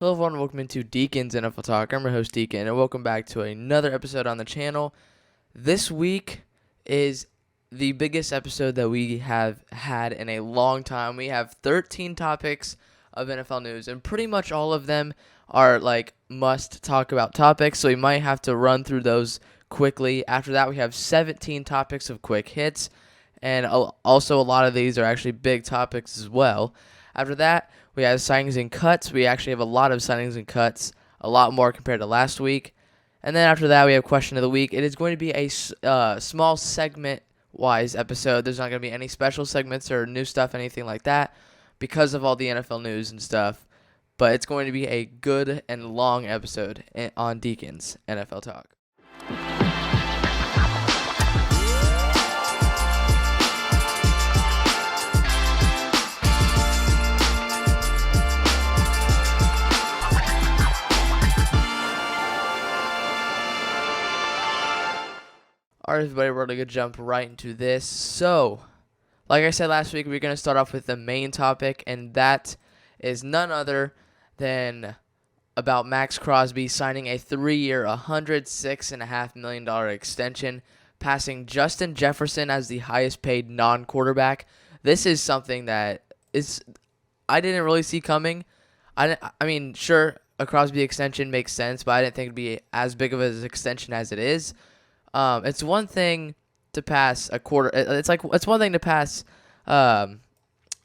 Hello everyone, welcome into Deacon's NFL Talk. I'm your host Deacon, and welcome back to another episode on the channel. This week is the biggest episode that we have had in a long time. We have 13 topics of NFL news, and pretty much all of them are like must talk about topics, so we might have to run through those quickly. After that, we have 17 topics of quick hits, and also a lot of these are actually big topics as well. After that, we have signings and cuts. We actually have a lot of signings and cuts, a lot more compared to last week. And then after that, we have question of the week. It is going to be a small segment-wise episode. There's not going to be any special segments or new stuff, anything like that, because of all the NFL news and stuff. But it's going to be a good and long episode on Deacon's NFL Talk. Alright, everybody, we're going to jump right into this. So, like I said last week, we're going to start off with the main topic, and that is none other than about Maxx Crosby signing a 3-year, $106.5 million extension, passing Justin Jefferson as the highest paid non-quarterback. This is something that I didn't really see coming. I mean, sure, a Crosby extension makes sense, but I didn't think it'd be as big of an extension as it is. It's one thing to pass a quarter. It's one thing to pass. I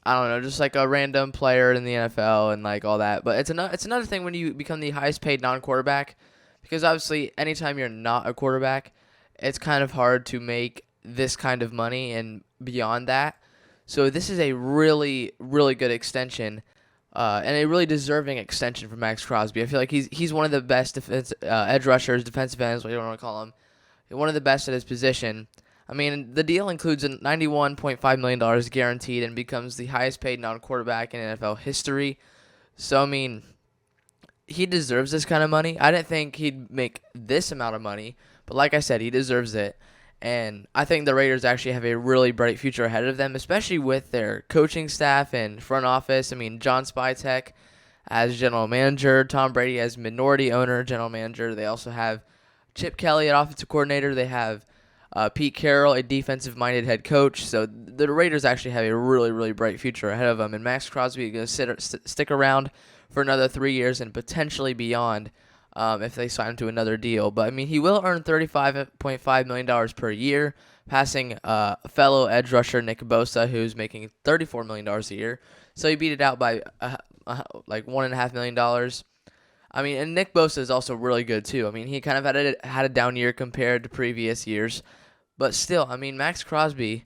don't know, just like a random player in the NFL and like all that. But it's another thing when you become the highest paid non-quarterback, because obviously anytime you're not a quarterback, it's kind of hard to make this kind of money and beyond that. So this is a really, really good extension. And a really deserving extension for Maxx Crosby. I feel like he's one of the best edge rushers, defensive ends, what you want to call him. One of the best at his position. I mean, the deal includes a $91.5 million guaranteed and becomes the highest paid non-quarterback in NFL history. So, I mean, he deserves this kind of money. I didn't think he'd make this amount of money, but like I said, he deserves it. And I think the Raiders actually have a really bright future ahead of them, especially with their coaching staff and front office. I mean, John Spytek as general manager, Tom Brady as minority owner, general manager. They also have Chip Kelly, an offensive coordinator. They have Pete Carroll, a defensive-minded head coach. So the Raiders actually have a really, really bright future ahead of them. And Maxx Crosby is going to stick around for another 3 years and potentially beyond if they sign him to another deal. But, I mean, he will earn $35.5 million per year, passing fellow edge rusher Nick Bosa, who's making $34 million a year. So he beat it out by like $1.5 million. I mean, and Nick Bosa is also really good too. I mean, he kind of had a down year compared to previous years, but still, I mean, Maxx Crosby,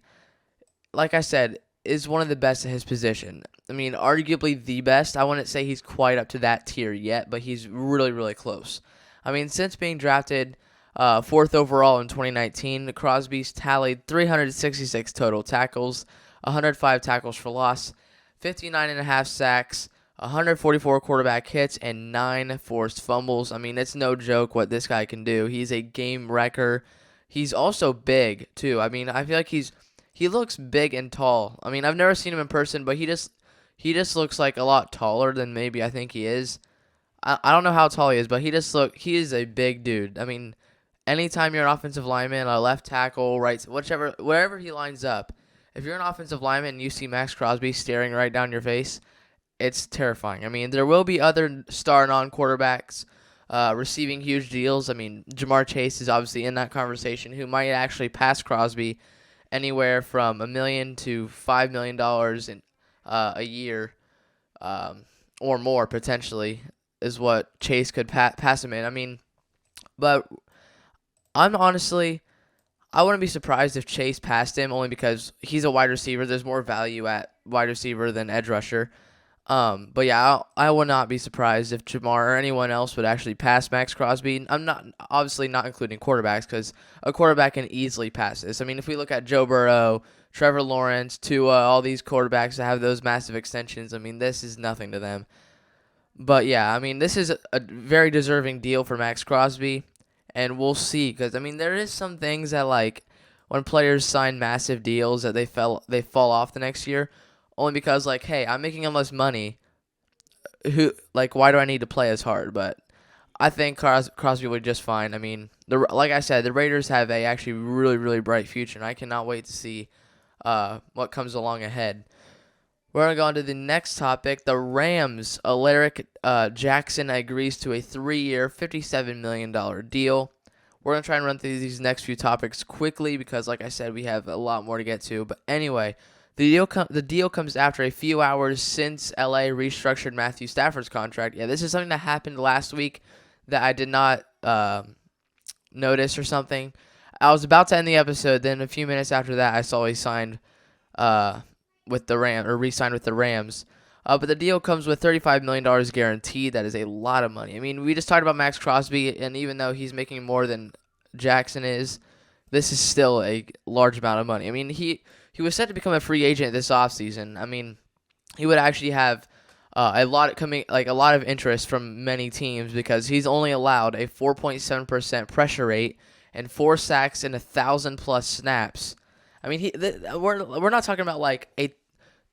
like I said, is one of the best at his position. I mean, arguably the best. I wouldn't say he's quite up to that tier yet, but he's really, really close. I mean, since being drafted 4th overall in 2019, Crosby's tallied 366 total tackles, 105 tackles for loss, 59.5 sacks, 144 quarterback hits, and 9 forced fumbles. I mean, it's no joke what this guy can do. He's a game wrecker. He's also big, too. I mean, I feel like he looks big and tall. I mean, I've never seen him in person, but he just looks like a lot taller than maybe I think he is. I don't know how tall he is, but he is a big dude. I mean, anytime you're an offensive lineman, a left tackle, right, wherever he lines up, if you're an offensive lineman and you see Maxx Crosby staring right down your face, it's terrifying. I mean, there will be other star non-quarterbacks receiving huge deals. I mean, Jamar Chase is obviously in that conversation, who might actually pass Crosby anywhere from $1 million to $5 million a year or more, potentially, is what Chase could pass him in. I mean, but I wouldn't be surprised if Chase passed him, only because he's a wide receiver. There's more value at wide receiver than edge rusher. But yeah, I would not be surprised if Jamar or anyone else would actually pass Maxx Crosby. I'm obviously not including quarterbacks, because a quarterback can easily pass this. I mean, if we look at Joe Burrow, Trevor Lawrence, Tua, all these quarterbacks that have those massive extensions, I mean, this is nothing to them. But yeah, I mean, this is a very deserving deal for Maxx Crosby, and we'll see, because I mean, there is some things that, like, when players sign massive deals, that they fall off the next year. Only because, like, hey, I'm making less money. why do I need to play as hard? But I think Crosby would just fine. I mean, like I said, the Raiders have a actually really, really bright future, and I cannot wait to see what comes along ahead. We're going to go on to the next topic. The Rams, Alaric Jackson agrees to a 3-year, $57 million deal. We're going to try and run through these next few topics quickly because, like I said, we have a lot more to get to. But anyway, the deal comes after a few hours since LA restructured Matthew Stafford's contract. Yeah, this is something that happened last week that I did not notice or something. I was about to end the episode. Then a few minutes after that, I saw he signed with the re-signed with the Rams. But the deal comes with $35 million guaranteed. That is a lot of money. I mean, we just talked about Maxx Crosby, and even though he's making more than Jackson is, this is still a large amount of money. I mean, he was set to become a free agent this offseason. I mean, he would actually have a lot of interest from many teams because he's only allowed a 4.7% pressure rate and 4 sacks and 1,000+ snaps. I mean, we're not talking about like a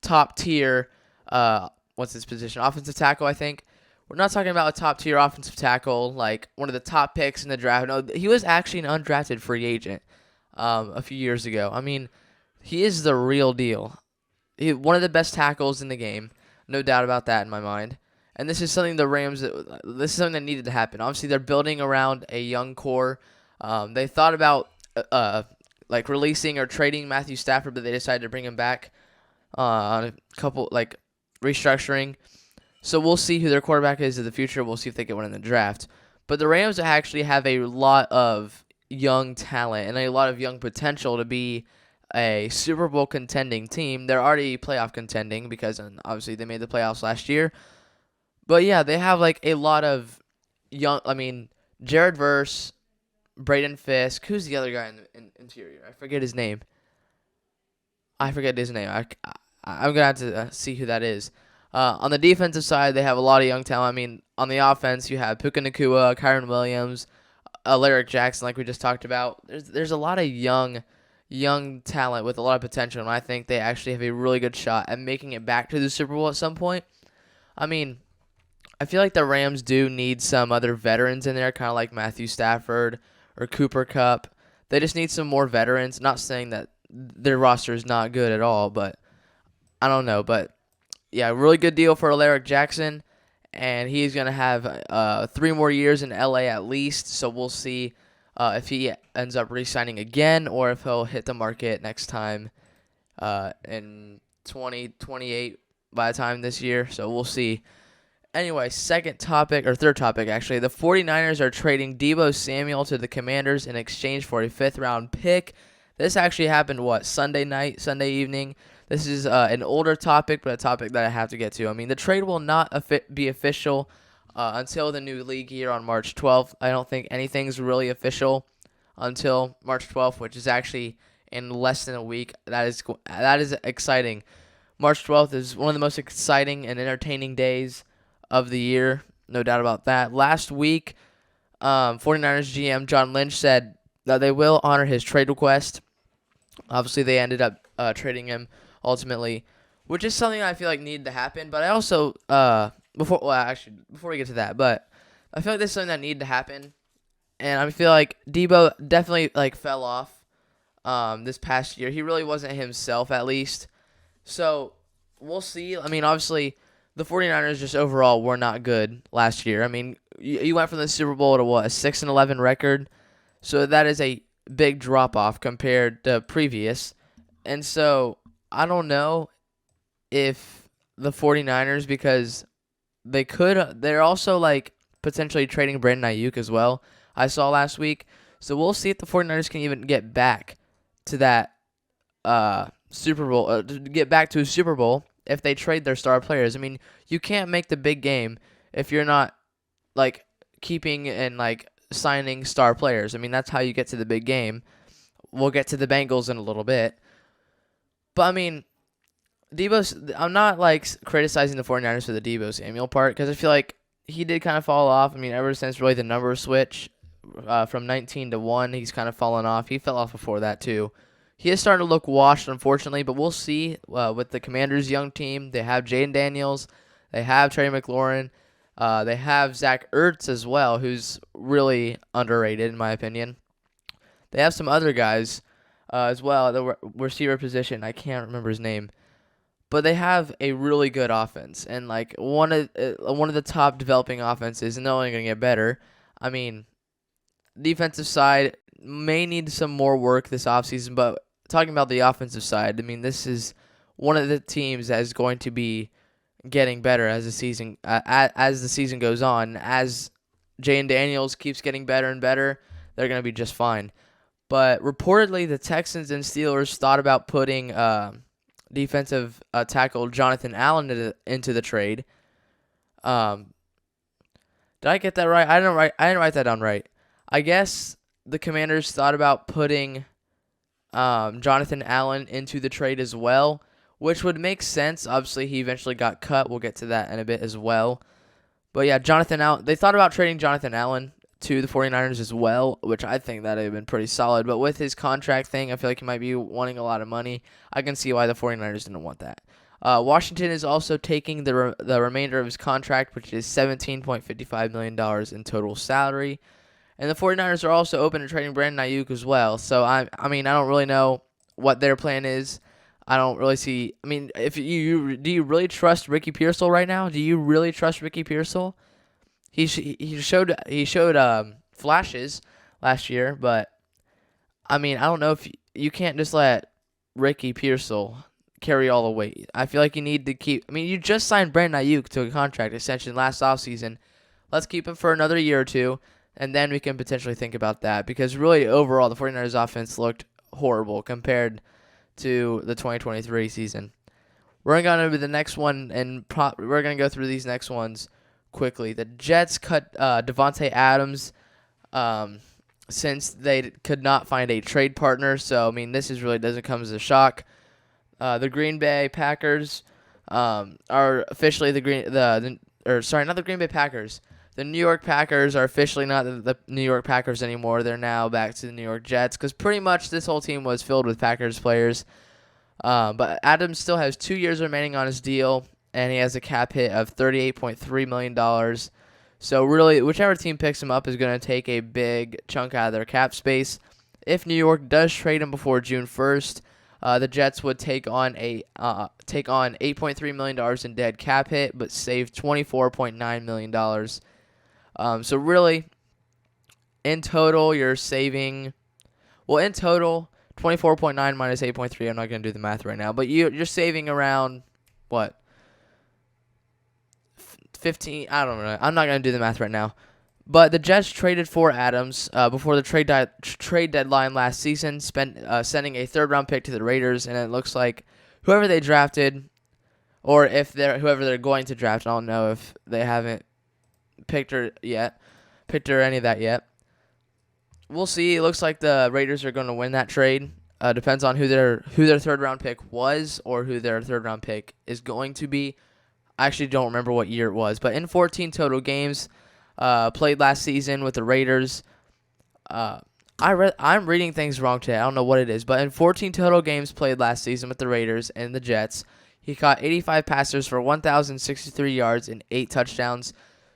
top tier, what's his position? Offensive tackle, I think. We're not talking about a top tier offensive tackle, like one of the top picks in the draft. No, he was actually an undrafted free agent a few years ago. I mean, he is the real deal. One of the best tackles in the game, no doubt about that in my mind. And this is something this is something that needed to happen. Obviously, they're building around a young core. They thought about like releasing or trading Matthew Stafford, but they decided to bring him back on a couple restructuring. So we'll see who their quarterback is in the future. We'll see if they get one in the draft. But the Rams actually have a lot of young talent and a lot of young potential to be a Super Bowl contending team. They're already playoff contending because obviously they made the playoffs last year. But yeah, they have like a lot of young. I mean, Jared Verse, Braden Fisk. Who's the other guy in the interior? I forget his name. I'm gonna have to see who that is. On the defensive side, they have a lot of young talent. I mean, on the offense, you have Puka Nacua, Kyron Williams, Alaric Jackson, like we just talked about. There's a lot of young talent with a lot of potential, and I think they actually have a really good shot at making it back to the Super Bowl at some point. I mean, I feel like the Rams do need some other veterans in there, kind of like Matthew Stafford or Cooper Kupp. They just need some more veterans. Not saying that their roster is not good at all, but I don't know. But yeah, really good deal for Alaric Jackson, and he's going to have 3 more years in LA at least, so we'll see if he ends up re-signing again or if he'll hit the market next time in 2028 by the time this year, so we'll see. Anyway, third topic actually. The 49ers are trading Deebo Samuel to the Commanders in exchange for a 5th-round pick. This actually happened, Sunday evening. This is an older topic, but a topic that I have to get to. I mean, the trade will not be official until the new league year on March 12th. I don't think anything's really official until March 12th, which is actually in less than a week. That is exciting. March 12th is one of the most exciting and entertaining days of the year, no doubt about that. Last week, 49ers GM John Lynch said that they will honor his trade request. Obviously, they ended up trading him ultimately, which is something I feel like needed to happen. But I also, before we get to that, but I feel like this is something that needed to happen, and I feel like Deebo definitely fell off this past year. He really wasn't himself, at least. So we'll see. I mean, obviously, the 49ers just overall were not good last year. I mean, you went from the Super Bowl to a 6-11 record, so that is a big drop off compared to previous. And so I don't know if the 49ers, because they're also potentially trading Brandon Ayuk as well, I saw last week. So we'll see if the 49ers can even get back to that Super Bowl, to get back to a Super Bowl if they trade their star players. I mean, you can't make the big game if you're not keeping and signing star players. I mean, that's how you get to the big game. We'll get to the Bengals in a little bit. But I mean, I'm not criticizing the 49ers for the Deebo Samuel part, because I feel like he did kind of fall off. I mean, ever since really the number switch from 19 to 1, he's kind of fallen off. He fell off before that too. He is starting to look washed, unfortunately, but we'll see with the Commanders' young team. They have Jaden Daniels. They have Trey McLaurin. They have Zach Ertz as well, who's really underrated in my opinion. They have some other guys as well at the receiver position. I can't remember his name, but they have a really good offense, and like one of the top developing offenses, and they're only gonna get better. I mean, defensive side may need some more work this offseason, but talking about the offensive side, I mean, this is one of the teams that is going to be getting better as the season goes on. As Jane Daniels keeps getting better and better, they're going to be just fine. But reportedly, the Texans and Steelers thought about putting defensive tackle Jonathan Allen into the trade. Did I get that right? I didn't write that down right. I guess the Commanders thought about putting Jonathan Allen into the trade as well, which would make sense. Obviously, he eventually got cut. We'll get to that in a bit as well. But yeah, Jonathan Allen, they thought about trading Jonathan Allen to the 49ers as well, which I think that would have been pretty solid. But with his contract thing, I feel like he might be wanting a lot of money. I can see why the 49ers didn't want that. Washington is also taking the remainder of his contract, which is $17.55 million in total salary. And the 49ers are also open to trading Brandon Ayuk as well. So, I mean, I don't really know what their plan is. I don't really see. I mean, if do you really trust Ricky Pearsall right now? Do you really trust Ricky Pearsall? He showed flashes last year, but I mean, I don't know if you can't just let Ricky Pearsall carry all the weight. I feel like you need to keep. I mean, you just signed Brandon Ayuk to a contract extension last offseason. Let's keep him for another year or two, and then we can potentially think about that. Because really, overall, the 49ers offense looked horrible compared to the 2023 season. We're going to go to the next one, and we're going to go through these next ones quickly. The Jets cut Devontae Adams since they could not find a trade partner. So, I mean, this really doesn't come as a shock. The Green Bay Packers are officially not the Green Bay Packers. The New York Packers are officially not the New York Packers anymore. They're now back to the New York Jets because pretty much this whole team was filled with Packers players. But Adams still has 2 years remaining on his deal, and he has a cap hit of $38.3 million. So really, whichever team picks him up is going to take a big chunk out of their cap space. If New York does trade him before June 1st, the Jets would take on $8.3 million in dead cap hit, but save $24.9 million. So really, in total, you're saving. Well, in total, 24.9 minus 8.3. I'm not going to do the math right now, but you're saving around what? 15. I don't know. I'm not going to do the math right now. But the Jets traded for Adams before the trade deadline last season, sending a third-round pick to the Raiders, and it looks like whoever they drafted, or whoever they're going to draft, I don't know if they haven't picked her any of that yet. We'll see. It looks like the Raiders are going to win that trade. Depends on who their third-round pick was or who their third-round pick is going to be. I actually don't remember what year it was, but in 14 total games played last season with the Raiders. I'm reading things wrong today. I don't know what it is, but in 14 total games played last season with the Raiders and the Jets, he caught 85 passes for 1,063 yards and 8 touchdowns.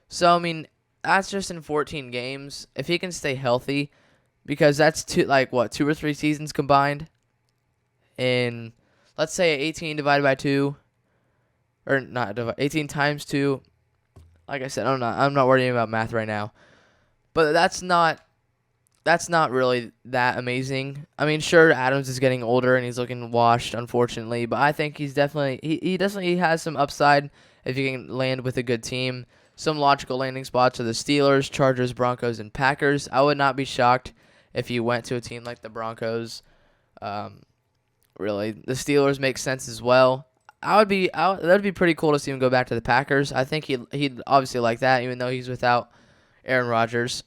So, I mean, that's just in 14 games. If he can stay healthy, because that's 2 or 3 seasons combined. In, let's say, 18 divided by 2. Or not 18 times 2. Like I said, I'm not worrying about math right now. But that's not really that amazing. I mean, sure, Adams is getting older and he's looking washed, unfortunately. But I think he definitely has some upside if he can land with a good team. Some logical landing spots are the Steelers, Chargers, Broncos, and Packers. I would not be shocked if he went to a team like the Broncos. Really, the Steelers make sense as well. That'd be pretty cool to see him go back to the Packers. I think he'd obviously like that, even though he's without Aaron Rodgers.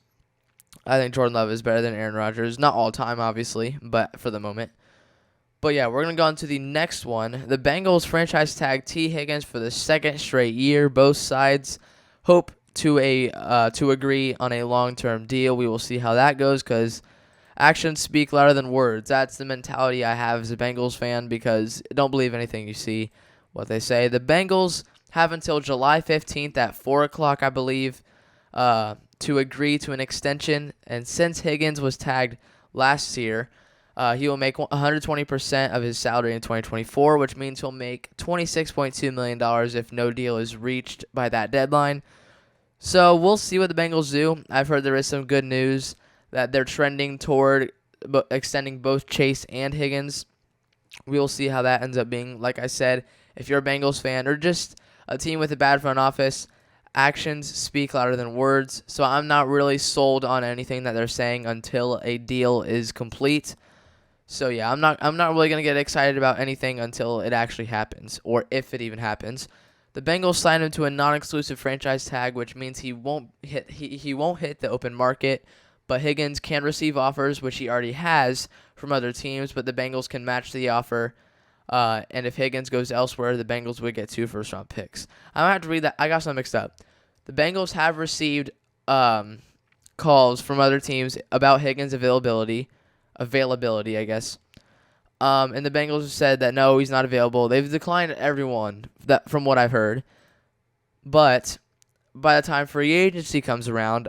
I think Jordan Love is better than Aaron Rodgers. Not all time, obviously, but for the moment. But yeah, we're going to go on to the next one. The Bengals franchise tag T. Higgins for the second straight year. Both sides hope to agree on a long-term deal. We will see how that goes because actions speak louder than words. That's the mentality I have as a Bengals fan because don't believe anything you see, what they say. The Bengals have until July 15th at 4 o'clock, I believe, to agree to an extension. And since Higgins was tagged last year, he will make 120% of his salary in 2024, which means he'll make $26.2 million if no deal is reached by that deadline. So we'll see what the Bengals do. I've heard there is some good news that they're trending toward extending both Chase and Higgins. We will see how that ends up being. Like I said, if you're a Bengals fan or just a team with a bad front office, actions speak louder than words. So I'm not really sold on anything that they're saying until a deal is complete. So yeah, I'm not really gonna get excited about anything until it actually happens, or if it even happens. The Bengals signed him to a non-exclusive franchise tag, which means he won't hit the open market. But Higgins can receive offers, which he already has from other teams. But the Bengals can match the offer, and if Higgins goes elsewhere, the Bengals would get 2 first-round picks. I might have to read that. I got something mixed up. The Bengals have received calls from other teams about Higgins' availability, I guess. And the Bengals have said that no, he's not available. They've declined everyone that from what I've heard. But by the time free agency comes around,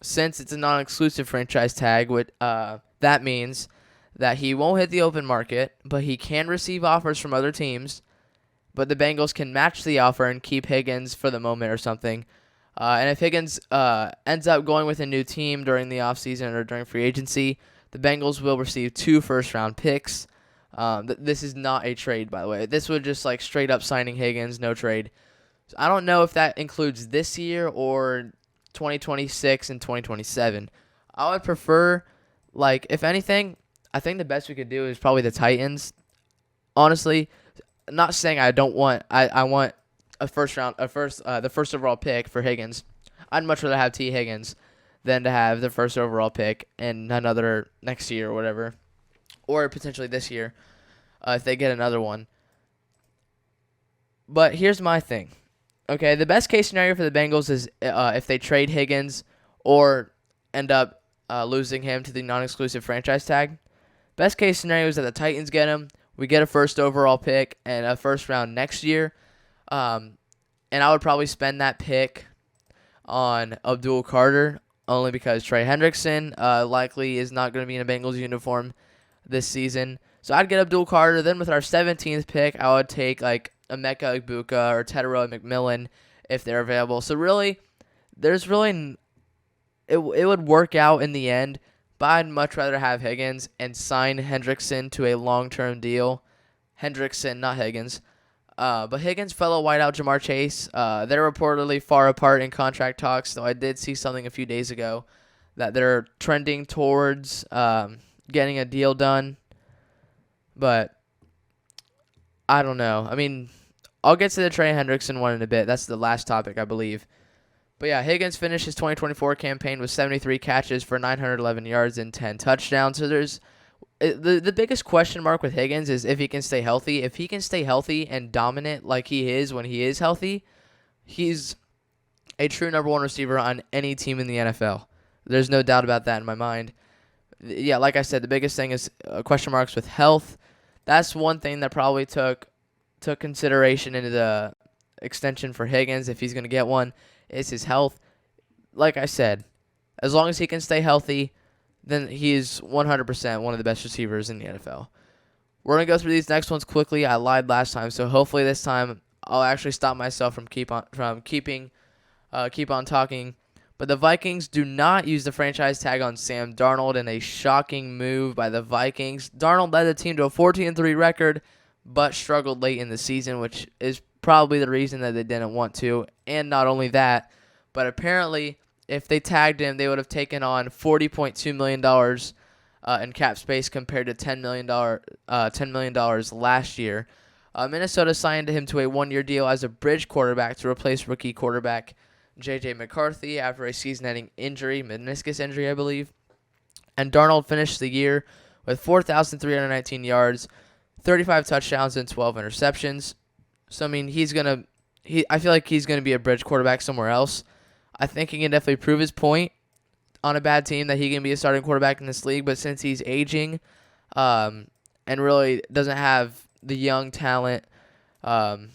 since it's a non-exclusive franchise tag, that means that he won't hit the open market, but he can receive offers from other teams. But the Bengals can match the offer and keep Higgins for the moment or something. And if Higgins ends up going with a new team during the offseason or during free agency, the Bengals will receive 2 first-round picks. This is not a trade, by the way. This would just like straight up signing Higgins, no trade. So I don't know if that includes this year or 2026 and 2027. I would prefer, like, if anything, I think the best we could do is probably the Titans. Honestly, not saying I don't want. I want the first overall pick for Higgins. I'd much rather have T. Higgins than to have the first overall pick and another next year or whatever, or potentially this year if they get another one. But here's my thing. Okay, the best case scenario for the Bengals is if they trade Higgins or end up losing him to the non-exclusive franchise tag. Best case scenario is that the Titans get him. We get a first overall pick and a first round next year. And I would probably spend that pick on Abdul Carter only because Trey Hendrickson likely is not going to be in a Bengals uniform this season. So I'd get Abdul Carter. Then with our 17th pick, I would take like Emeka Egbuka or Tedero McMillan if they're available. So really, it would work out in the end, but I'd much rather have Higgins and sign Hendrickson to a long-term deal. Hendrickson, not Higgins. But Higgins' fellow wideout Jamar Chase, they're reportedly far apart in contract talks, though I did see something a few days ago that they're trending towards getting a deal done. But I don't know. I mean, I'll get to the Trey Hendrickson one in a bit. That's the last topic, I believe. But yeah, Higgins finished his 2024 campaign with 73 catches for 911 yards and 10 touchdowns. So there's the biggest question mark with Higgins is if he can stay healthy. If he can stay healthy and dominant like he is when he is healthy, he's a true number 1 receiver on any team in the NFL. There's no doubt about that in my mind. Yeah, like I said, the biggest thing is question marks with health. That's one thing that probably took consideration into the extension for Higgins, if he's going to get one, is his health. Like I said, as long as he can stay healthy, then he's 100% one of the best receivers in the NFL. We're going to go through these next ones quickly. I lied last time, so hopefully this time I'll actually stop myself from keep on talking. But the Vikings do not use the franchise tag on Sam Darnold in a shocking move by the Vikings. Darnold led the team to a 14-3 record, but struggled late in the season, which is probably the reason that they didn't want to. And not only that, but apparently if they tagged him, they would have taken on $40.2 million in cap space compared to $10 million last year. Minnesota signed him to a 1-year deal as a bridge quarterback to replace rookie quarterback J.J. McCarthy after a season-ending injury, meniscus injury, I believe. And Darnold finished the year with 4,319 yards, 35 touchdowns, and 12 interceptions. So, I mean, I feel like he's going to be a bridge quarterback somewhere else. I think he can definitely prove his point on a bad team that he can be a starting quarterback in this league. But since he's aging and really doesn't have the young talent um,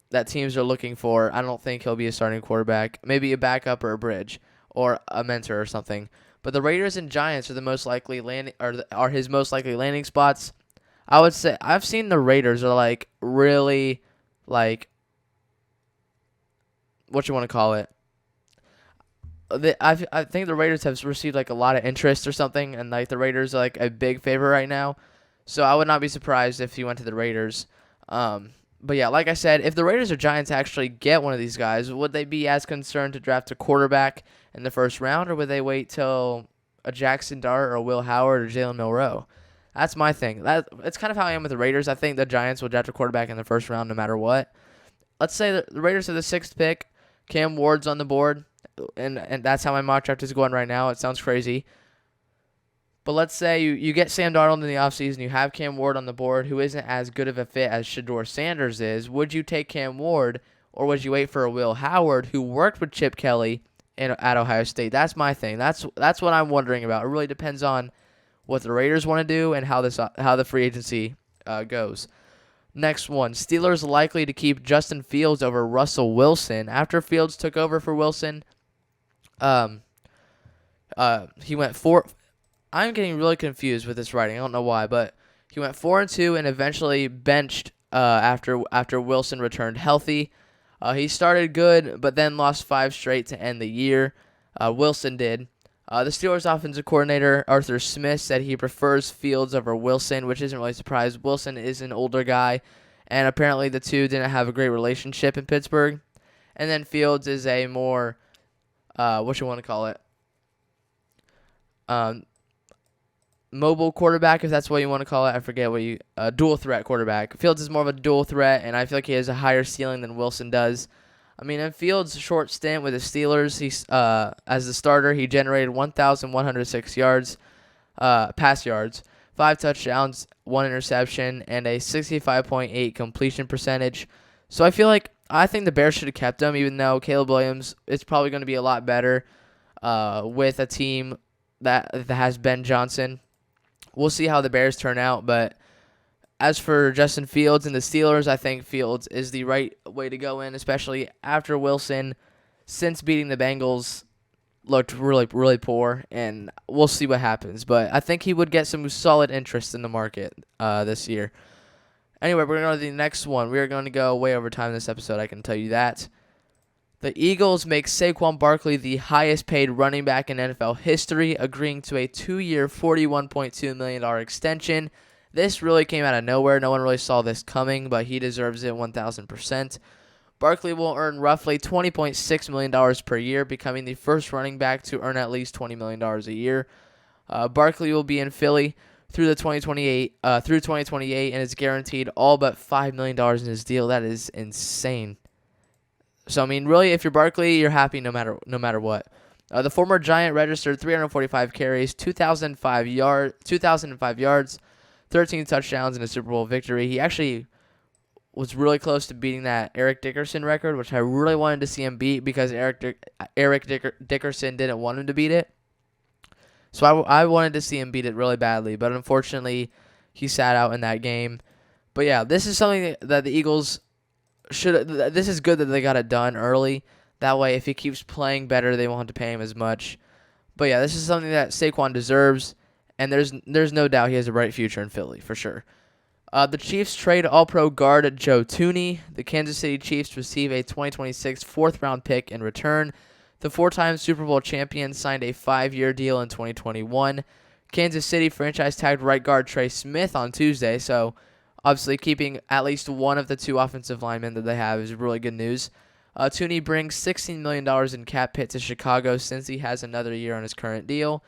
that teams are looking for. I don't think he'll be a starting quarterback. Maybe a backup or a bridge or a mentor or something. But the Raiders and Giants are the most likely landing are his most likely landing spots. I would say I've seen the Raiders are like really like what you want to call it. I think the Raiders have received like a lot of interest or something, and like the Raiders are like a big favorite right now. So I would not be surprised if he went to the Raiders. But yeah, like I said, if the Raiders or Giants actually get one of these guys, would they be as concerned to draft a quarterback in the first round, or would they wait till a Jackson Dart or a Will Howard or Jalen Milroe? That's my thing. It's kind of how I am with the Raiders. I think the Giants will draft a quarterback in the first round no matter what. Let's say the Raiders have the 6th pick. Cam Ward's on the board, and that's how my mock draft is going right now. It sounds crazy. But let's say you get Sam Darnold in the offseason, you have Cam Ward on the board, who isn't as good of a fit as Shedeur Sanders is. Would you take Cam Ward, or would you wait for a Will Howard, who worked with Chip Kelly at Ohio State? That's my thing. That's what I'm wondering about. It really depends on what the Raiders want to do and how the free agency goes. Next one, Steelers likely to keep Justin Fields over Russell Wilson. After Fields took over for Wilson, he went 4. I'm getting really confused with this writing. I don't know why, but he went 4-2 and eventually benched after Wilson returned healthy. He started good, but then lost 5 straight to end the year. Wilson did. The Steelers offensive coordinator, Arthur Smith, said he prefers Fields over Wilson, which isn't really a surprise. Wilson is an older guy, and apparently the two didn't have a great relationship in Pittsburgh. And then Fields is a more, what you want to call it, mobile quarterback, if that's what you want to call it. I forget what dual threat quarterback. Fields is more of a dual threat, and I feel like he has a higher ceiling than Wilson does. I mean, in Fields' short stint with the Steelers, he's as the starter, he generated 1,106 yards, pass yards, 5 touchdowns, 1 interception, and a 65.8 completion percentage. So I think the Bears should have kept him, even though Caleb Williams is probably going to be a lot better with a team that has Ben Johnson. We'll see how the Bears turn out, but as for Justin Fields and the Steelers, I think Fields is the right way to go in, especially after Wilson, since beating the Bengals, looked really, really poor, and we'll see what happens. But I think he would get some solid interest in the market this year. Anyway, we're going to go to the next one. We are going to go way over time this episode, I can tell you that. The Eagles make Saquon Barkley the highest paid running back in NFL history, agreeing to a 2-year, $41.2 million extension. This really came out of nowhere. No one really saw this coming, but he deserves it 1,000%. Barkley will earn roughly $20.6 million per year, becoming the first running back to earn at least $20 million a year. Barkley will be in Philly through 2028 and is guaranteed all but $5 million in his deal. That is insane. So, I mean, really, if you're Barkley, you're happy no matter what. The former Giant registered 345 carries, 2,005 yards, 13 touchdowns, and a Super Bowl victory. He actually was really close to beating that Eric Dickerson record, which I really wanted to see him beat because Eric Dickerson didn't want him to beat it. So I wanted to see him beat it really badly, but unfortunately, he sat out in that game. But yeah, this is something that the Eagles should. This is good that they got it done early. That way, if he keeps playing better, they won't have to pay him as much. But yeah, this is something that Saquon deserves. And there's no doubt he has a bright future in Philly, for sure. The Chiefs trade All-Pro guard Joe Thuney. The Kansas City Chiefs receive a 2026 4th-round pick in return. The 4-time Super Bowl champion signed a 5-year deal in 2021. Kansas City franchise tagged right guard Trey Smith on Tuesday, so obviously keeping at least one of the 2 offensive linemen that they have is really good news. Thuney brings $16 million in cap hit to Chicago since he has another year on his current deal.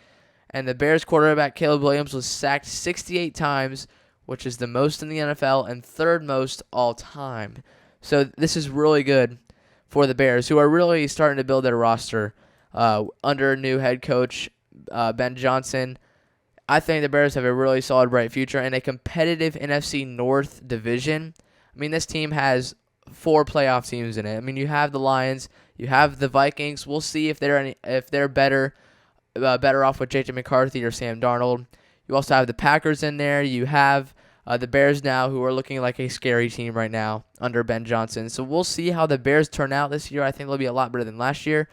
And the Bears quarterback Caleb Williams was sacked 68 times, which is the most in the NFL and 3rd most all time. So this is really good for the Bears, who are really starting to build their roster under new head coach Ben Johnson. I think the Bears have a really solid, bright future in a competitive NFC North division. I mean, this team has 4 playoff teams in it. I mean, you have the Lions, you have the Vikings. We'll see if they're better off with J.J. McCarthy or Sam Darnold. You also have the Packers in there. You have The Bears now, who are looking like a scary team right now under Ben Johnson. So we'll see how the Bears turn out this year. I think they'll be a lot better than last year.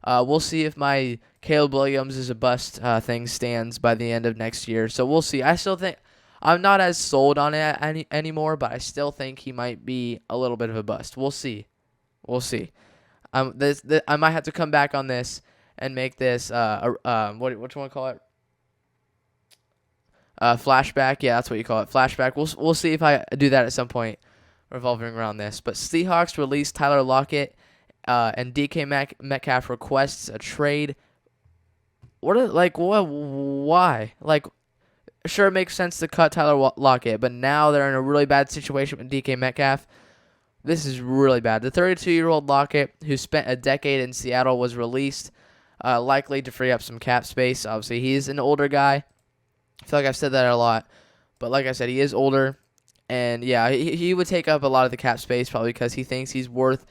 We'll see if my Caleb Williams is a bust thing stands by the end of next year. So we'll see. I still think I'm not as sold on it anymore, but I still think he might be a little bit of a bust. We'll see. We'll see. I might have to come back on this and make this what you want to call it? Flashback. Yeah, that's what you call it. Flashback. We'll see if I do that at some point revolving around this. But Seahawks released Tyler Lockett and DK Metcalf requests a trade. Why? Sure, it makes sense to cut Tyler Lockett, but now they're in a really bad situation with DK Metcalf. This is really bad. The 32-year-old Lockett, who spent a decade in Seattle, was released, likely to free up some cap space. Obviously, he's an older guy. I feel like I've said that a lot, but like I said, he is older, and yeah, he would take up a lot of the cap space probably because he thinks he's worth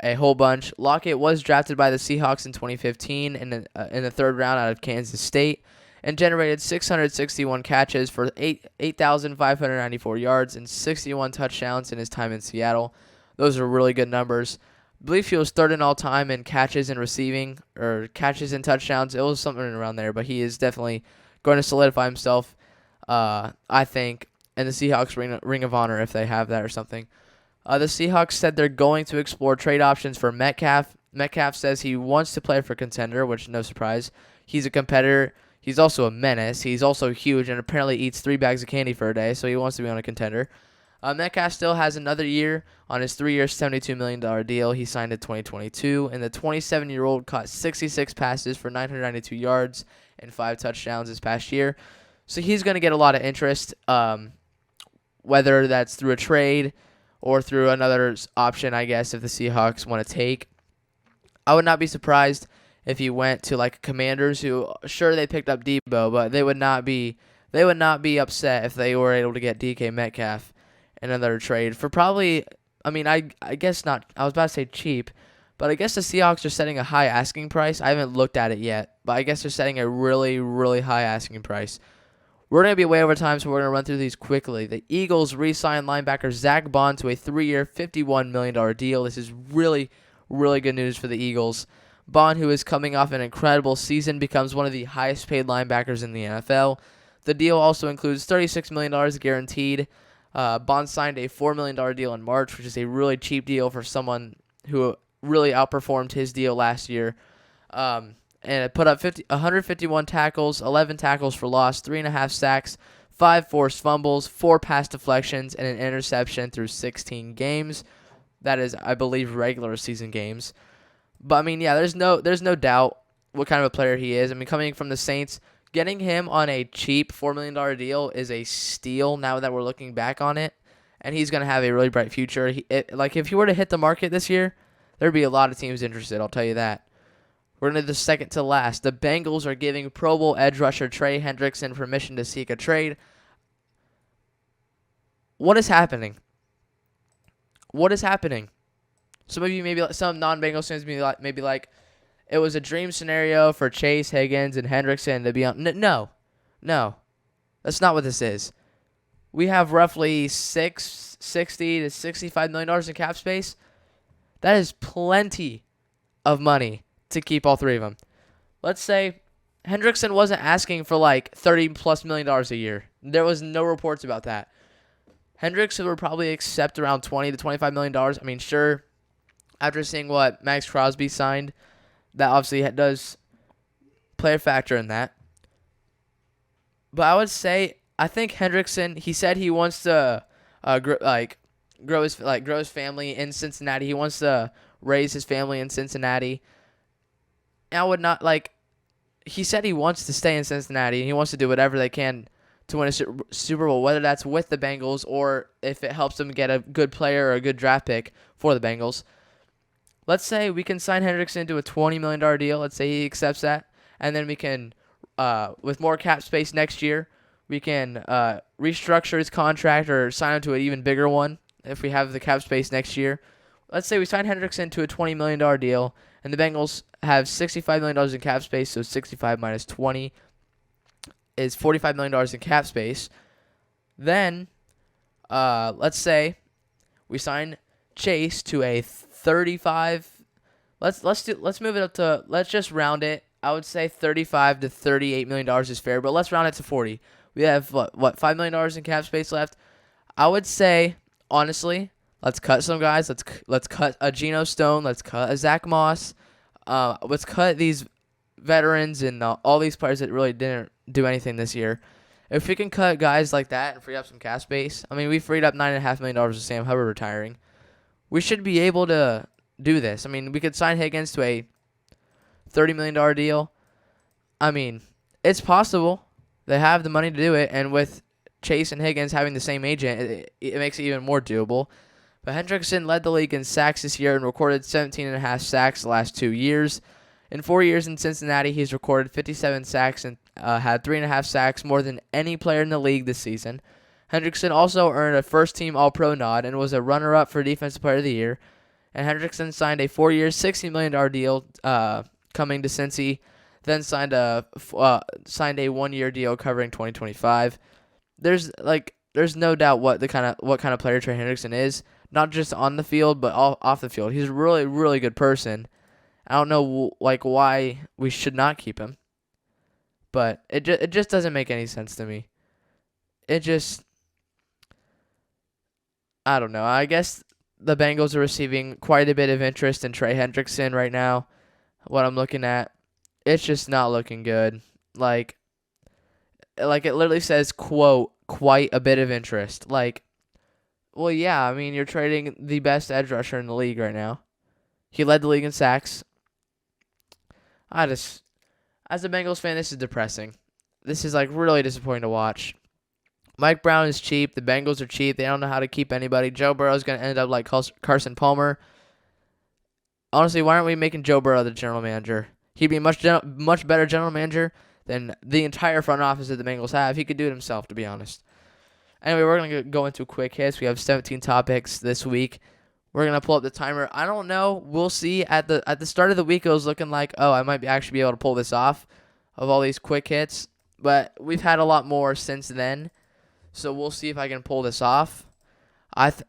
a whole bunch. Lockett was drafted by the Seahawks in 2015 in the third round out of Kansas State and generated 661 catches for 8,594 yards and 61 touchdowns in his time in Seattle. Those are really good numbers. I believe he was third in all time in catches and receiving, or catches and touchdowns. It was something around there, but he is definitely going to solidify himself, I think, in the Seahawks Ring of Honor if they have that or something. The Seahawks said they're going to explore trade options for Metcalf. Metcalf says he wants to play for Contender, which no surprise. He's a competitor. He's also a menace. He's also huge and apparently eats 3 bags of candy for a day, so he wants to be on a Contender. Metcalf still has another year on his 3-year, $72 million deal he signed in 2022, and the 27-year-old caught 66 passes for 992 yards and 5 touchdowns this past year. So he's going to get a lot of interest, whether that's through a trade or through another option, I guess, if the Seahawks want to take. I would not be surprised if he went to like Commanders, who sure they picked up Deebo, but they would not be upset if they were able to get DK Metcalf in another trade for probably. I mean, I guess not. I was about to say cheap, but I guess the Seahawks are setting a high asking price. I haven't looked at it yet, but I guess they're setting a really, really high asking price. We're going to be way over time, so we're going to run through these quickly. The Eagles re-signed linebacker Zach Bond to a 3-year, $51 million deal. This is really, really good news for the Eagles. Bond, who is coming off an incredible season, becomes one of the highest-paid linebackers in the NFL. The deal also includes $36 million guaranteed. Bond signed a $4 million deal in March, which is a really cheap deal for someone who really outperformed his deal last year. And it put up 151 tackles, 11 tackles for loss, 3.5 sacks, 5 forced fumbles, 4 pass deflections, and an interception through 16 games. That is, I believe, regular season games. But I mean, yeah, there's no doubt what kind of a player he is. I mean, coming from the Saints, getting him on a cheap $4 million deal is a steal now that we're looking back on it. And he's going to have a really bright future. If he were to hit the market this year, there'd be a lot of teams interested, I'll tell you that. We're into the second to last. The Bengals are giving Pro Bowl edge rusher Trey Hendrickson permission to seek a trade. What is happening? What is happening? Some of you, some non-Bengals fans, maybe like, it was a dream scenario for Chase, Higgins, and Hendrickson to be on. No. That's not what this is. We have roughly $60 to $65 million in cap space. That is plenty of money to keep all 3 of them. Let's say Hendrickson wasn't asking for like $30+ million a year. There was no reports about that. Hendrickson would probably accept around $20 to $25 million. I mean, sure, after seeing what Maxx Crosby signed, that obviously does play a factor in that. But I would say, I think Hendrickson, he said he wants to grow his family in Cincinnati. He wants to raise his family in Cincinnati. I would not he said he wants to stay in Cincinnati and he wants to do whatever they can to win a Super Bowl, whether that's with the Bengals or if it helps them get a good player or a good draft pick for the Bengals. Let's say we can sign Hendrickson to a $20 million deal. Let's say he accepts that. And then we can, with more cap space next year, we can restructure his contract or sign him to an even bigger one if we have the cap space next year. Let's say we sign Hendrickson to a $20 million deal, and the Bengals have $65 million in cap space, so 65 minus 20 is $45 million in cap space. Then let's say we sign Chase to a 35. Let's move it up to, let's just round it. I would say 35 to 38 million dollars is fair, but let's round it to 40. We have what $5 million in cap space left. I would say, honestly, let's cut some guys. Let's cut a Geno Stone. Let's cut a Zach Moss. Let's cut these veterans and all these players that really didn't do anything this year. If we can cut guys like that and free up some cap space, I mean, we freed up $9.5 million with Sam Hubbard retiring. We should be able to do this. I mean, we could sign Higgins to a $30 million deal. I mean, it's possible. They have the money to do it, and with Chase and Higgins having the same agent, it makes it even more doable. But Hendrickson led the league in sacks this year and recorded 17.5 sacks the last 2 years. In 4 years in Cincinnati, he's recorded 57 sacks and had 3.5 sacks, more than any player in the league this season. Hendrickson also earned a first-team All-Pro nod and was a runner-up for Defensive Player of the Year. And Hendrickson signed a 4-year, $60 million deal coming to Cincy, then signed a 1-year deal covering 2025. There's no doubt what kind of player Trey Hendrickson is, not just on the field but off the field. He's a really, really good person. I don't know why we should not keep him, but it just doesn't make any sense to me. I don't know. I guess the Bengals are receiving quite a bit of interest in Trey Hendrickson right now. What I'm looking at, it's just not looking good. Like it literally says, quote, quite a bit of interest. Well, yeah, I mean, you're trading the best edge rusher in the league right now. He led the league in sacks. As a Bengals fan, this is depressing. This is really disappointing to watch. Mike Brown is cheap. The Bengals are cheap. They don't know how to keep anybody. Joe Burrow is going to end up like Carson Palmer. Honestly, why aren't we making Joe Burrow the general manager? He'd be a much better general manager than the entire front office that the Bengals have. He could do it himself, to be honest. Anyway, we're going to go into quick hits. We have 17 topics this week. We're going to pull up the timer. I don't know. We'll see. At the start of the week, it was looking like, I might actually be able to pull this off of all these quick hits. But we've had a lot more since then. So we'll see if I can pull this off.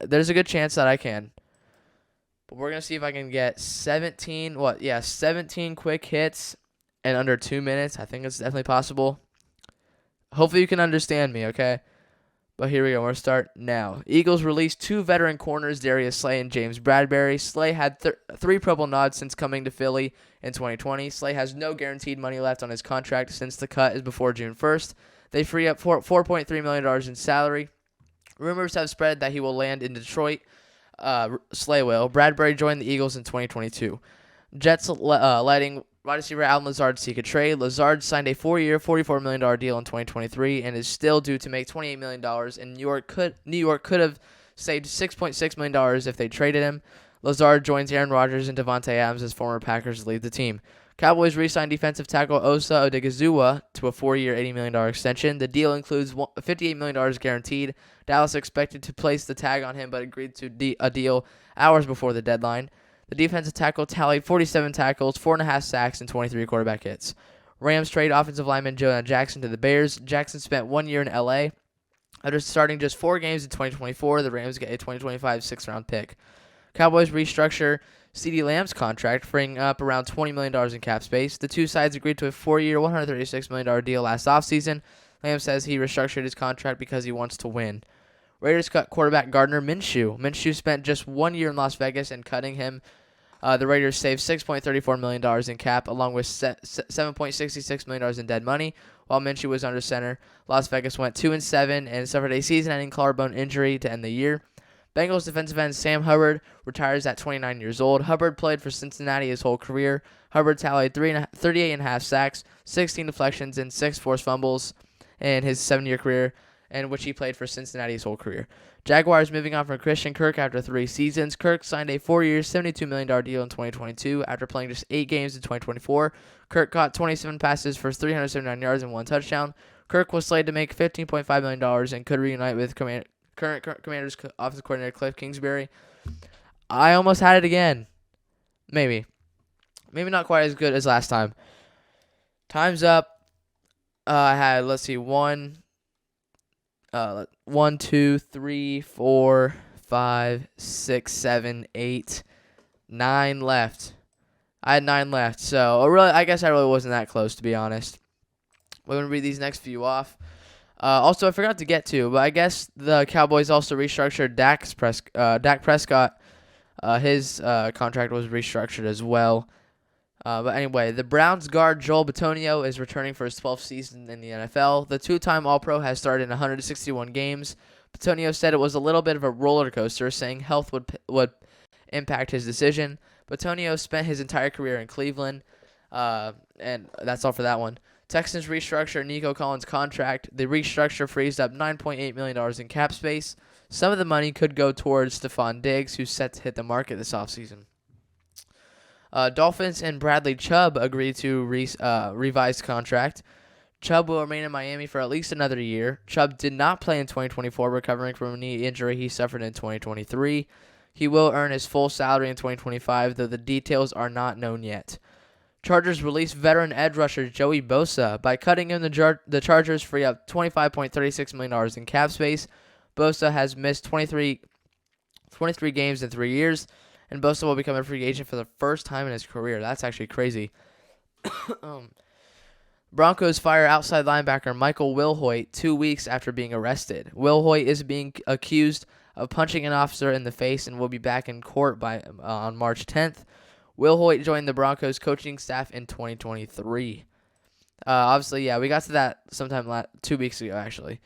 There's a good chance that I can. But we're going to see if I can get 17 quick hits in under 2 minutes. I think it's definitely possible. Hopefully you can understand me, okay? But here we go. We're going to start now. Eagles released 2 veteran corners, Darius Slay and James Bradbury. Slay had 3 Pro Bowl nods since coming to Philly in 2020. Slay has no guaranteed money left on his contract since the cut is before June 1st. They free up $4.3 million in salary. Rumors have spread that he will land in Detroit. Slay will. Bradbury joined the Eagles in 2022. Jets letting wide receiver Allen Lazard seek a trade. Lazard signed a 4-year, $44 million deal in 2023 and is still due to make $28 million. And New York could have saved $6.6 million if they traded him. Lazard joins Aaron Rodgers and Devontae Adams as former Packers leave the team. Cowboys re-signed defensive tackle Osa Odigizua to a 4-year, $80 million extension. The deal includes $58 million guaranteed. Dallas expected to place the tag on him, but agreed to a deal hours before the deadline. The defensive tackle tallied 47 tackles, 4.5 sacks, and 23 quarterback hits. Rams trade offensive lineman Jonah Jackson to the Bears. Jackson spent 1 year in L.A. After starting just 4 games in 2024, the Rams get a 2025 6th-round pick. Cowboys restructure CeeDee Lamb's contract, freeing up around $20 million in cap space. The two sides agreed to a 4-year, $136 million deal last offseason. Lamb says he restructured his contract because he wants to win. Raiders cut quarterback Gardner Minshew. Minshew spent just 1 year in Las Vegas, and cutting him, the Raiders saved $6.34 million in cap, along with $7.66 million in dead money. While Minshew was under center, Las Vegas went 2-7 and suffered a season-ending collarbone injury to end the year. Bengals defensive end Sam Hubbard retires at 29 years old. Hubbard played for Cincinnati his whole career. Hubbard tallied 38.5 sacks, 16 deflections, and 6 forced fumbles in his 7-year career, in which he played for Cincinnati his whole career. Jaguars moving on from Christian Kirk after 3 seasons. Kirk signed a 4-year, $72 million deal in 2022 after playing just 8 games in 2024. Kirk caught 27 passes for 379 yards and 1 touchdown. Kirk was slated to make $15.5 million and could reunite with current Commanders offensive coordinator Cliff Kingsbury. I almost had it again. Maybe not quite as good as last time. Time's up. I had, 1, 2, 3, 4, 5, 6, 7, 8, 9 left. I had 9 left, so I guess I really wasn't that close, to be honest. We're going to read these next few off. Also, I forgot to get to, but I guess the Cowboys also restructured Dak Prescott. His contract was restructured as well. But anyway, the Browns guard Joel Bitonio is returning for his 12th season in the NFL. The two-time All-Pro has started in 161 games. Bitonio said it was a little bit of a roller coaster, saying health would impact his decision. Bitonio spent his entire career in Cleveland, and that's all for that one. Texans restructure Nico Collins' contract. The restructure frees up $9.8 million in cap space. Some of the money could go towards Stephon Diggs, who's set to hit the market this offseason. Dolphins and Bradley Chubb agreed to revised contract. Chubb will remain in Miami for at least another year. Chubb did not play in 2024, recovering from a knee injury he suffered in 2023. He will earn his full salary in 2025, though the details are not known yet. Chargers release veteran edge rusher Joey Bosa. By cutting him, the Chargers free up $25.36 million in cap space. Bosa has missed 23 games in 3 years, and Bosa will become a free agent for the first time in his career. That's actually crazy. Broncos fire outside linebacker Michael Wilhoit 2 weeks after being arrested. Wilhoit is being accused of punching an officer in the face and will be back in court on March 10th. Wilhoit joined the Broncos coaching staff in 2023. Obviously, yeah, we got to that sometime 2 weeks ago, actually.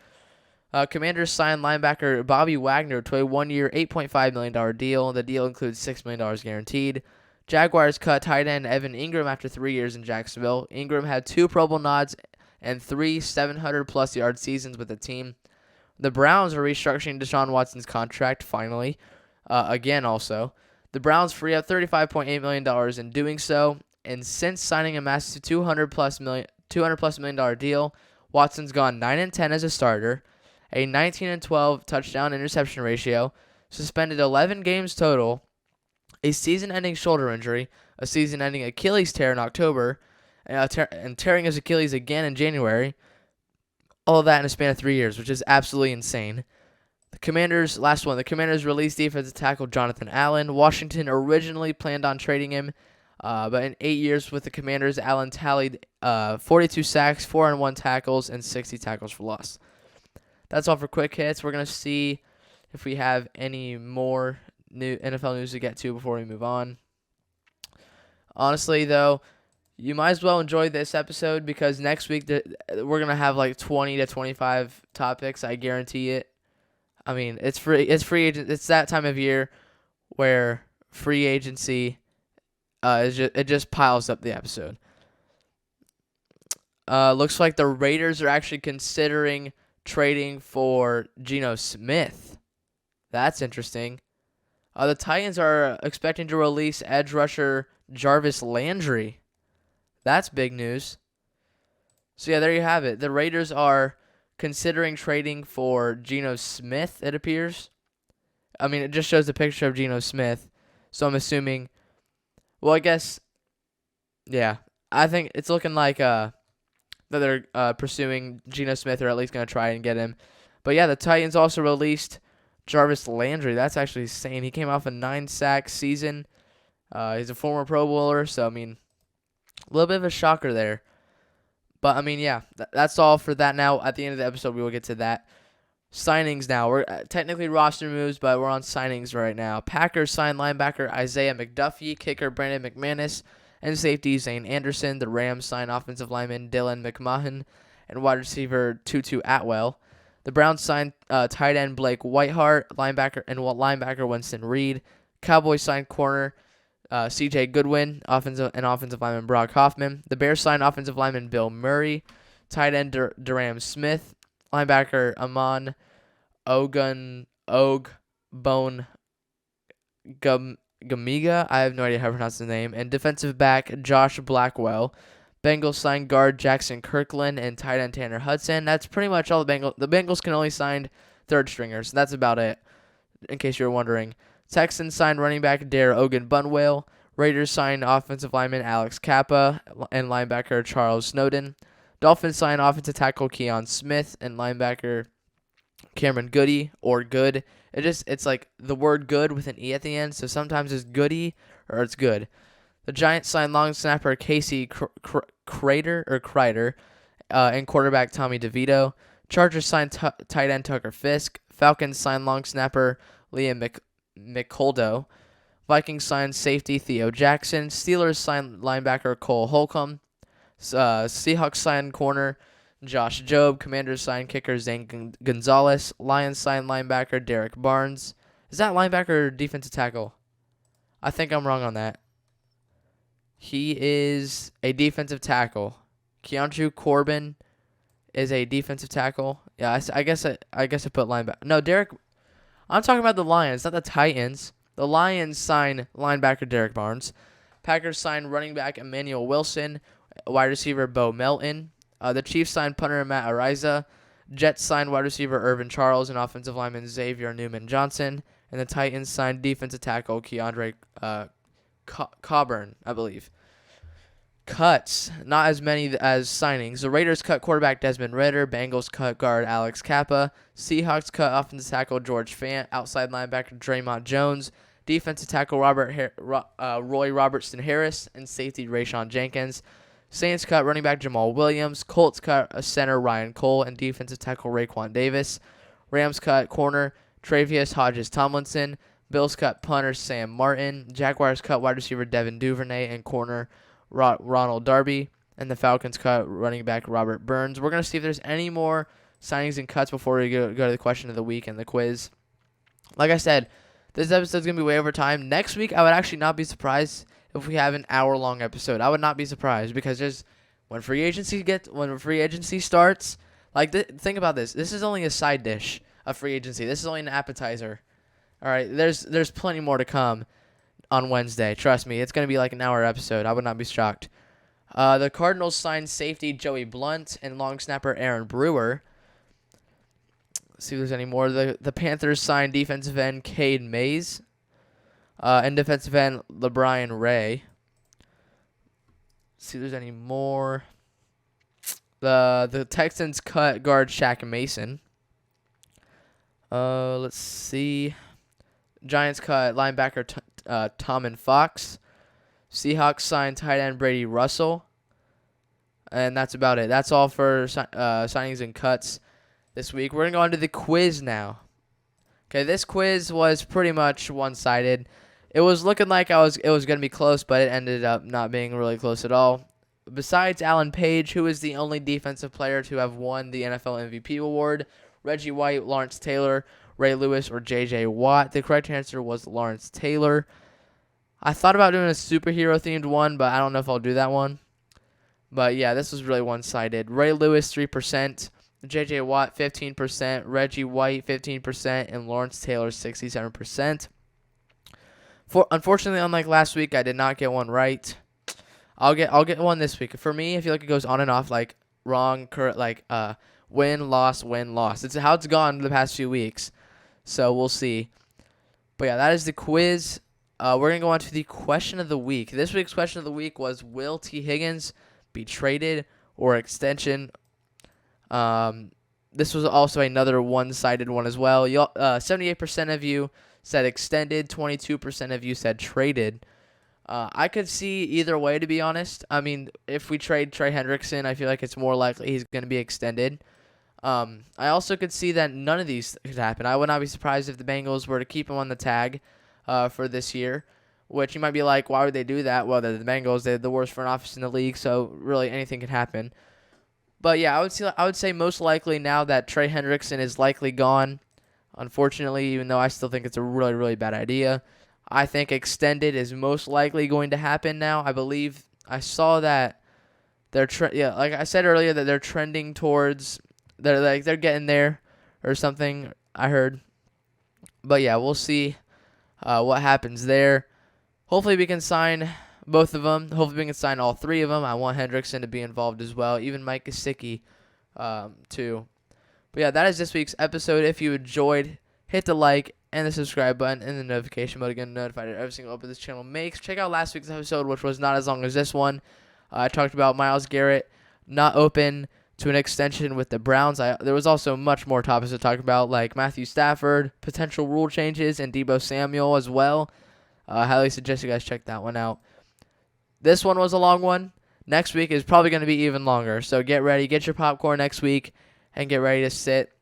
Commanders signed linebacker Bobby Wagner to a 1-year, $8.5 million deal. The deal includes $6 million guaranteed. Jaguars cut tight end Evan Ingram after 3 years in Jacksonville. Ingram had 2 Pro Bowl nods and 3 700-plus yard seasons with the team. The Browns are restructuring Deshaun Watson's contract, finally. Again, also. The Browns free up $35.8 million in doing so, and since signing a massive $200-plus million deal, Watson's gone 9-10 as a starter, a 19-12 touchdown interception ratio, suspended 11 games total, a season-ending shoulder injury, a season-ending Achilles tear in October, and tearing his Achilles again in January. All of that in a span of 3 years, which is absolutely insane. The Commanders released defensive tackle Jonathan Allen. Washington originally planned on trading him, but in 8 years with the Commanders, Allen tallied 42 sacks, 4-1 tackles, and 60 tackles for loss. That's all for quick hits. We're going to see if we have any more new NFL news to get to before we move on. Honestly, though, you might as well enjoy this episode because next week we're going to have like 20 to 25 topics. I guarantee it. I mean, it's free agent. It's that time of year where free agency it just piles up the episode. Looks like the Raiders are actually considering trading for Geno Smith. That's interesting. The Titans are expecting to release edge rusher Jarvis Landry. That's big news. So yeah, there you have it. The Raiders are considering trading for Geno Smith, it appears. I mean, it just shows a picture of Geno Smith. So I'm assuming, well, I guess, yeah. I think it's looking like that they're pursuing Geno Smith, or at least going to try and get him. But yeah, the Titans also released Jarvis Landry. That's actually insane. He came off a 9-sack season. He's a former Pro Bowler, so, I mean, a little bit of a shocker there. But, I mean, yeah, that's all for that now. At the end of the episode, we will get to that. Signings now. We're technically roster moves, but we're on signings right now. Packers signed linebacker Isaiah McDuffie, kicker Brandon McManus, and safety Zane Anderson. The Rams signed offensive lineman Dylan McMahon and wide receiver Tutu Atwell. The Browns signed tight end Blake Whiteheart, linebacker Winston Reed. Cowboys signed corner C.J. Goodwin, offensive lineman Brock Hoffman. The Bears signed offensive lineman Bill Murray, tight end Durham Smith, linebacker Amon Ogbone Gamiga. I have no idea how to pronounce the name. And defensive back Josh Blackwell. Bengals signed guard Jackson Kirkland and tight end Tanner Hudson. That's pretty much all the Bengals. The Bengals can only sign third stringers. That's about it, in case you're wondering. Texans signed running back Dare Ogunbunwale. Raiders signed offensive lineman Alex Kappa and linebacker Charles Snowden. Dolphins signed offensive tackle Keon Smith and linebacker Cameron Goody or Good. It's like the word good with an E at the end, so sometimes it's Goody or it's good. The Giants signed long snapper Casey Kreider, and quarterback Tommy DeVito. Chargers signed tight end Tucker Fisk. Falcons signed long snapper Liam McColdo. Vikings signed safety Theo Jackson. Steelers signed linebacker Cole Holcomb. Seahawks signed corner Josh Jobe. Commanders signed kicker Zane Gonzalez. Lions signed linebacker Derek Barnes. Is that linebacker or defensive tackle? I think I'm wrong on that. He is a defensive tackle. Keandre Corbin is a defensive tackle. Yeah, I guess I put linebacker. No, Derek. I'm talking about the Lions, not the Titans. The Lions signed linebacker Derek Barnes. Packers signed running back Emmanuel Wilson, wide receiver Bo Melton. The Chiefs signed punter Matt Araiza. Jets signed wide receiver Irvin Charles and offensive lineman Xavier Newman-Johnson. And the Titans signed defensive tackle Keandre Coburn, I believe. Cuts, not as many as signings. The Raiders cut quarterback Desmond Ridder. Bengals cut guard Alex Kappa. Seahawks cut offensive tackle George Fant. Outside linebacker Draymond Jones. Defensive tackle Roy Robertson Harris. And safety Rayshon Jenkins. Saints cut running back Jamal Williams. Colts cut center Ryan Cole. And defensive tackle Raekwon Davis. Rams cut corner Travius Hodges Tomlinson. Bills cut punter Sam Martin. Jaguars cut wide receiver Devin Duvernay and corner Ronald Darby. And the Falcons cut running back Robert Burns. We're going to see if there's any more signings and cuts before we go to the question of the week and the quiz. Like I said, this episode's going to be way over time. Next week, I would actually not be surprised if we have an hour-long episode. I would not be surprised because when free agency starts, think about this. This is only a side dish of free agency. This is only an appetizer. All right, there's plenty more to come on Wednesday. Trust me, it's going to be like an hour episode. I would not be shocked. The Cardinals signed safety Joey Blunt and long snapper Aaron Brewer. Let's see if there's any more. The Panthers signed defensive end Cade Mays and defensive end LeBrian Ray. Let's see if there's any more. The Texans cut guard Shaq Mason. Let's see. Giants cut linebacker Tommen Fox. Seahawks signed tight end Brady Russell. And that's about it. That's all for signings and cuts this week. We're going to go on to the quiz now. Okay, this quiz was pretty much one-sided. It was looking like it was going to be close, but it ended up not being really close at all. Besides Alan Page, who is the only defensive player to have won the NFL MVP award, Reggie White, Lawrence Taylor, Ray Lewis, or J.J. Watt. The correct answer was Lawrence Taylor. I thought about doing a superhero-themed one, but I don't know if I'll do that one. But, yeah, this was really one-sided. Ray Lewis, 3%. J.J. Watt, 15%. Reggie White, 15%. And Lawrence Taylor, 67%. Unfortunately, unlike last week, I did not get one right. I'll get one this week. For me, I feel like it goes on and off, like wrong, correct, win, loss, win, loss. It's how it's gone the past few weeks. So we'll see. But yeah, that is the quiz. We're going to go on to the question of the week. This week's question of the week was, will T. Higgins be traded or extension? This was also another one-sided one as well. 78% of you said extended. 22% of you said traded. I could see either way, to be honest. I mean, if we trade Trey Hendrickson, I feel like it's more likely he's going to be extended. I also could see that none of these could happen. I would not be surprised if the Bengals were to keep him on the tag for this year, which you might be like, why would they do that? Well, they're the Bengals. They're the worst front office in the league, so really anything could happen. But, yeah, I would say most likely now that Trey Hendrickson is likely gone, unfortunately, even though I still think it's a really, really bad idea, I think extended is most likely going to happen now. I believe I saw that like I said earlier, that they're trending towards they're getting there or something, I heard. But yeah, we'll see what happens there. Hopefully we can sign both of them. Hopefully we can sign all three of them. I want Hendrickson to be involved as well, even Mike Gesicki too. But yeah, that is this week's episode. If you enjoyed, hit the like and the subscribe button and the notification bell to get notified of every single upload this channel makes. Check out last week's episode, which was not as long as this one. I talked about Myles Garrett not open to an extension with the Browns. There was also much more topics to talk about, like Matthew Stafford, potential rule changes, and Deebo Samuel as well. I highly suggest you guys check that one out. This one was a long one. Next week is probably going to be even longer. So get ready. Get your popcorn next week and get ready to sit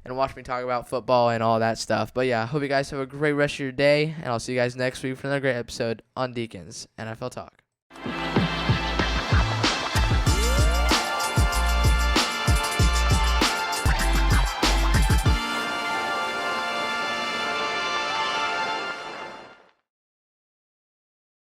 and watch me talk about football and all that stuff. But yeah, I hope you guys have a great rest of your day, and I'll see you guys next week for another great episode on Deacon's NFL Talk.